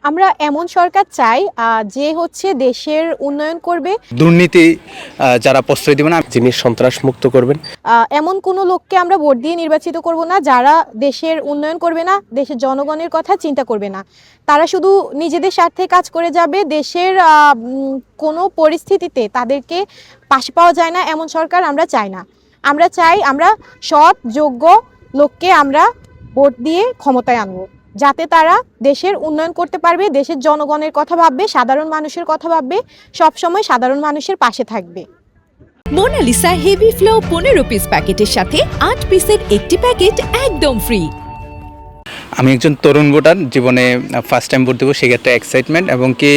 আমরা এমন সরকার চাই যে হচ্ছে দেশের উন্নয়ন করবে। দুর্নীতি যারা প্রশ্রয় দিবে না, যিনি সন্ত্রাস মুক্ত করবেন। এমন কোনো লোককে আমরা ভোট দিয়ে নির্বাচিত করব না যারা দেশের উন্নয়ন করবে না, দেশের জনগণের কথা চিন্তা করবে না। তারা শুধু নিজেদের স্বার্থে কাজ করে যাবে। দেশের কোনো পরিস্থিতিতে তাদেরকে পাশে পাওয়া যায় না এমন সরকার আমরা চাই না। আমরা চাই আমরা সৎ যোগ্য লোককে আমরা ভোট দিয়ে ক্ষমতায় আনবো, যাতে তারা দেশের উন্নয়ন করতে পারবে, দেশের জনগণের কথা ভাববে, সাধারণ মানুষের কথা ভাববে, সবসময় সাধারণ মানুষের পাশে থাকবে। মোনালিসা হেভি ফ্লো 15 পিস প্যাকেটের সাথে 8 পিসের একটি প্যাকেট একদম ফ্রি। আমি একজন তরুণ ভোটার, জীবনে ফার্স্ট টাইম ভোট দেবো, সেক্ষেত্রে এক্সাইটমেন্ট, এবং কি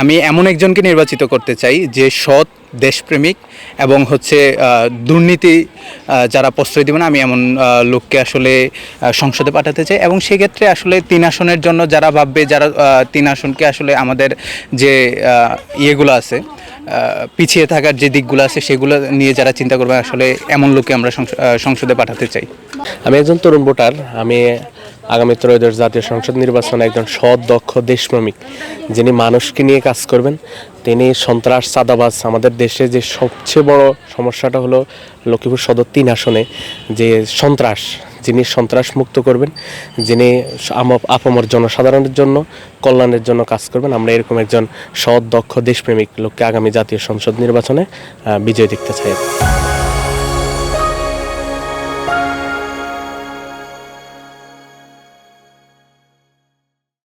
আমি এমন একজনকে নির্বাচিত করতে চাই যে সৎ, দেশপ্রেমিক এবং হচ্ছে দুর্নীতি যারা প্রশ্রয় দেবে না, আমি এমন লোককে আসলে সংসদে পাঠাতে চাই। এবং সেক্ষেত্রে আসলে 3 আসনের জন্য যারা ভাববে, যারা 3 আসনকে আসলে আমাদের যে ইয়েগুলো আছে, পিছিয়ে থাকার যে দিকগুলো আছে সেগুলো নিয়ে যারা চিন্তা করবে, আসলে এমন লোককে আমরা সংসদে পাঠাতে চাই। আমি একজন তরুণ ভোটার। আমি আগামী ত্রয়োদশ জাতীয় সংসদ নির্বাচনে একজন সৎ, দক্ষ দেশপ্রেমিক যিনি মানুষকে নিয়ে কাজ করবেন। তিনি সন্ত্রাস, চাঁদাবাজ, আমাদের দেশে যে সবচেয়ে বড় সমস্যাটা হলো লক্ষ্মীপুর সদর 3 আসনে যে সন্ত্রাস, যিনি সন্ত্রাস মুক্ত করবেন, যিনি আপামর জনসাধারণের জন্য কল্যাণের জন্য কাজ করবেন। আমরা এরকম একজন সৎ, দক্ষ দেশপ্রেমিক লোককে আগামী জাতীয় সংসদ নির্বাচনে বিজয় দেখতে চাই।